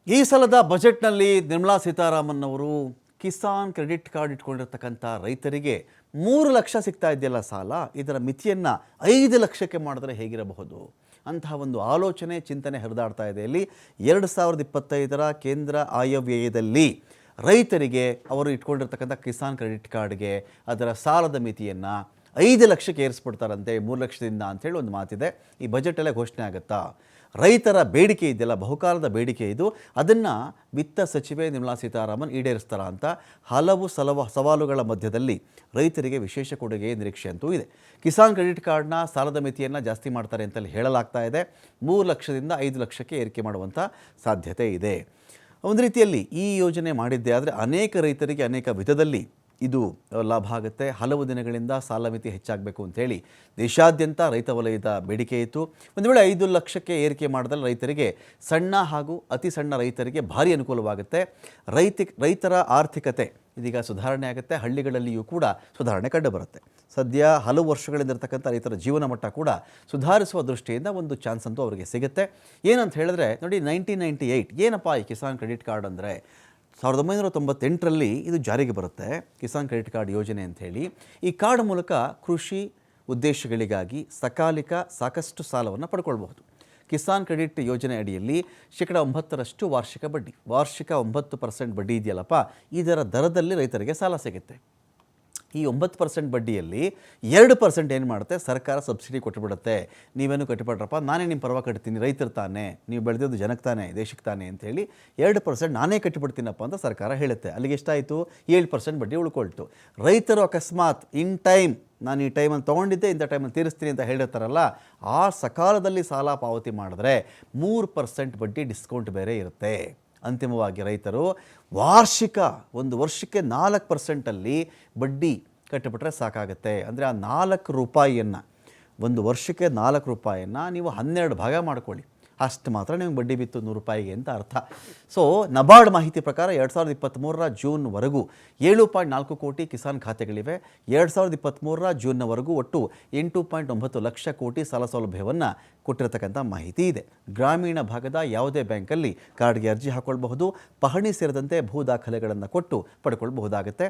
ಈ ಸಲದ ಬಜೆಟ್ನಲ್ಲಿ ನಿರ್ಮಲಾ ಸೀತಾರಾಮನ್ ಅವರು ಕಿಸಾನ್ ಕ್ರೆಡಿಟ್ ಕಾರ್ಡ್ ಇಟ್ಕೊಂಡಿರ್ತಕ್ಕಂಥ ರೈತರಿಗೆ 3 ಲಕ್ಷ ಸಿಗ್ತಾ ಇದೆಯಲ್ಲ ಸಾಲ, ಇದರ ಮಿತಿಯನ್ನು 5 ಲಕ್ಷಕ್ಕೆ ಮಾಡಿದ್ರೆ ಹೇಗಿರಬಹುದು ಅಂತಹ ಒಂದು ಆಲೋಚನೆ ಚಿಂತನೆ ಹರಿದಾಡ್ತಾ ಇದೆ. ಇಲ್ಲಿ 2025ರ ಕೇಂದ್ರ ಆಯವ್ಯಯದಲ್ಲಿ ರೈತರಿಗೆ ಅವರು ಇಟ್ಕೊಂಡಿರ್ತಕ್ಕಂಥ ಕಿಸಾನ್ ಕ್ರೆಡಿಟ್ ಕಾರ್ಡ್ಗೆ ಅದರ ಸಾಲದ ಮಿತಿಯನ್ನು 5 ಲಕ್ಷಕ್ಕೆ ಏರಿಸ್ಬಿಡ್ತಾರಂತೆ, 3 ಲಕ್ಷದಿಂದ ಅಂಥೇಳಿ ಒಂದು ಮಾತಿದೆ. ಈ ಬಜೆಟಲ್ಲೇ ಘೋಷಣೆ ಆಗುತ್ತಾ? ರೈತರ ಬೇಡಿಕೆ ಇದೆಯಲ್ಲ, ಬಹುಕಾಲದ ಬೇಡಿಕೆ ಇದು, ಅದನ್ನು ವಿತ್ತ ಸಚಿವೆ ನಿರ್ಮಲಾ ಸೀತಾರಾಮನ್ ಈಡೇರಿಸ್ತಾರ ಅಂತ ಹಲವು ಸವಾಲುಗಳ ಮಧ್ಯದಲ್ಲಿ ರೈತರಿಗೆ ವಿಶೇಷ ಕೊಡುಗೆ ನಿರೀಕ್ಷೆ ಅಂತೂ ಇದೆ. ಕಿಸಾನ್ ಕ್ರೆಡಿಟ್ ಕಾರ್ಡ್ನ ಸಾಲದ ಮಿತಿಯನ್ನು ಜಾಸ್ತಿ ಮಾಡ್ತಾರೆ ಅಂತಲ್ಲಿ ಹೇಳಲಾಗ್ತಾ ಇದೆ. 3 ಲಕ್ಷದಿಂದ 5 ಲಕ್ಷಕ್ಕೆ ಏರಿಕೆ ಮಾಡುವಂಥ ಸಾಧ್ಯತೆ ಇದೆ. ಒಂದು ರೀತಿಯಲ್ಲಿ ಈ ಯೋಜನೆ ಮಾಡಿದ್ದೇ ಆದರೆ ಅನೇಕ ರೈತರಿಗೆ ಅನೇಕ ವಿಧದಲ್ಲಿ ಇದು ಲಾಭ ಆಗುತ್ತೆ. ಹಲವು ದಿನಗಳಿಂದ ಸಾಲ ಮಿತಿ ಹೆಚ್ಚಾಗಬೇಕು ಅಂಥೇಳಿ ದೇಶಾದ್ಯಂತ ರೈತ ವಲಯದ ಬೇಡಿಕೆ ಇತ್ತು. ಒಂದು ವೇಳೆ 5 ಲಕ್ಷಕ್ಕೆ ಏರಿಕೆ ಮಾಡಿದಲ್ಲಿ ರೈತರಿಗೆ, ಸಣ್ಣ ಹಾಗೂ ಅತಿ ಸಣ್ಣ ರೈತರಿಗೆ ಭಾರಿ ಅನುಕೂಲವಾಗುತ್ತೆ. ರೈತರ ಆರ್ಥಿಕತೆ ಇದೀಗ ಸುಧಾರಣೆ ಆಗುತ್ತೆ. ಹಳ್ಳಿಗಳಲ್ಲಿಯೂ ಕೂಡ ಸುಧಾರಣೆ ಕಂಡುಬರುತ್ತೆ. ಸದ್ಯ ಹಲವು ವರ್ಷಗಳಿಂದ ಇರತಕ್ಕಂಥ ರೈತರ ಜೀವನ ಮಟ್ಟ ಕೂಡ ಸುಧಾರಿಸುವ ದೃಷ್ಟಿಯಿಂದ ಒಂದು ಚಾನ್ಸ್ ಅಂತೂ ಅವರಿಗೆ ಸಿಗುತ್ತೆ. ಏನಂತ ಹೇಳಿದ್ರೆ ನೋಡಿ, 1998 ಏನಪ್ಪ ಈ ಕಿಸಾನ್ ಕ್ರೆಡಿಟ್ ಕಾರ್ಡ್ ಅಂದರೆ, 1998ರಲ್ಲಿ ಇದು ಜಾರಿಗೆ ಬರುತ್ತೆ, ಕಿಸಾನ್ ಕ್ರೆಡಿಟ್ ಕಾರ್ಡ್ ಯೋಜನೆ ಅಂಥೇಳಿ. ಈ ಕಾರ್ಡ್ ಮೂಲಕ ಕೃಷಿ ಉದ್ದೇಶಗಳಿಗಾಗಿ ಸಕಾಲಿಕ ಸಾಕಷ್ಟು ಸಾಲವನ್ನು ಪಡ್ಕೊಳ್ಬಹುದು. ಕಿಸಾನ್ ಕ್ರೆಡಿಟ್ ಯೋಜನೆ ಅಡಿಯಲ್ಲಿ 9% ವಾರ್ಷಿಕ 9% ಬಡ್ಡಿ ಇದೆಯಲ್ಲಪ್ಪ, ಇದರ ದರದಲ್ಲಿ ರೈತರಿಗೆ ಸಾಲ ಸಿಗುತ್ತೆ. ಈ 9% ಬಡ್ಡಿಯಲ್ಲಿ 2% ಏನು ಮಾಡುತ್ತೆ, ಸರ್ಕಾರ ಸಬ್ಸಿಡಿ ಕೊಟ್ಟುಬಿಡುತ್ತೆ. ನೀವೇನು ಕಟ್ಟಿಬಿಡ್ರಪ್ಪ, ನಾನೇ ನಿಮ್ಮ ಪರವಾಗಿ ಕಟ್ತೀನಿ, ರೈತರು ತಾನೇ, ನೀವು ಬೆಳೆದಿದ್ದು ಜನಕ್ಕೆ ತಾನೇ, ದೇಶಕ್ಕೆ ತಾನೇ ಅಂತೇಳಿ 2% ನಾನೇ ಕಟ್ಟಿಬಿಡ್ತೀನಪ್ಪ ಅಂತ ಸರ್ಕಾರ ಹೇಳುತ್ತೆ. ಅಲ್ಲಿಗೆ ಎಷ್ಟಾಯಿತು, 7% ಬಡ್ಡಿ ಉಳ್ಕೊಳ್ತು. ರೈತರು ಅಕಸ್ಮಾತ್ ಇನ್ ಟೈಮ್, ನಾನು ಈ ಟೈಮಲ್ಲಿ ತೊಗೊಂಡಿದ್ದೆ, ಇಂಥ ಟೈಮಲ್ಲಿ ತೀರಿಸ್ತೀನಿ ಅಂತ ಹೇಳಿರ್ತಾರಲ್ಲ, ಆ ಸಕಾಲದಲ್ಲಿ ಸಾಲ ಪಾವತಿ ಮಾಡಿದ್ರೆ 3% ಬಡ್ಡಿ ಡಿಸ್ಕೌಂಟ್ ಬೇರೆ ಇರುತ್ತೆ. ಅಂತಿಮವಾಗಿ ರೈತರು ವಾರ್ಷಿಕ 1 ವರ್ಷಕ್ಕೆ 4%ಅಲ್ಲಿ ಬಡ್ಡಿ ಕಟ್ಟಿಬಿಟ್ರೆ ಸಾಕಾಗುತ್ತೆ. ಅಂದರೆ ಆ 4 ರೂಪಾಯಿಯನ್ನು, 1 ವರ್ಷಕ್ಕೆ 4 ರೂಪಾಯಿಯನ್ನು ನೀವು 12 ಭಾಗ ಮಾಡ್ಕೊಳ್ಳಿ, ಅಷ್ಟು ಮಾತ್ರ ನಿಮಗೆ ಬಡ್ಡಿ ಬಿತ್ತು 100 ರೂಪಾಯಿಗೆ ಅಂತ ಅರ್ಥ. ಸೊ ನಬಾರ್ಡ್ ಮಾಹಿತಿ ಪ್ರಕಾರ 2023ರ ಜೂನ್ವರೆಗೂ 7.4 ಕೋಟಿ ಕಿಸಾನ್ ಖಾತೆಗಳಿವೆ. 2023ರ ಜೂನ್ನವರೆಗೂ ಒಟ್ಟು 8.9 ಲಕ್ಷ ಕೋಟಿ ಸಾಲ ಸೌಲಭ್ಯವನ್ನು ಕೊಟ್ಟಿರತಕ್ಕಂಥ ಮಾಹಿತಿ ಇದೆ. ಗ್ರಾಮೀಣ ಭಾಗದ ಯಾವುದೇ ಬ್ಯಾಂಕಲ್ಲಿ ಕಾರ್ಡ್ಗೆ ಅರ್ಜಿ ಹಾಕ್ಕೊಳ್ಬಹುದು. ಪಹಣಿ ಸೇರಿದಂತೆ ಭೂ ದಾಖಲೆಗಳನ್ನು ಕೊಟ್ಟು ಪಡ್ಕೊಳ್ಬಹುದಾಗುತ್ತೆ.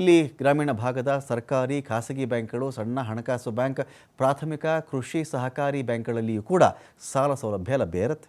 ಇಲ್ಲಿ ಗ್ರಾಮೀಣ ಭಾಗದ ಸರ್ಕಾರಿ, ಖಾಸಗಿ ಬ್ಯಾಂಕ್ಗಳು, ಸಣ್ಣ ಹಣಕಾಸು ಬ್ಯಾಂಕ್, ಪ್ರಾಥಮಿಕ ಕೃಷಿ ಸಹಕಾರಿ ಬ್ಯಾಂಕ್ಗಳಲ್ಲಿಯೂ ಕೂಡ ಸಾಲ ಸೌಲಭ್ಯ ಲಭ್ಯ ಇರುತ್ತೆ.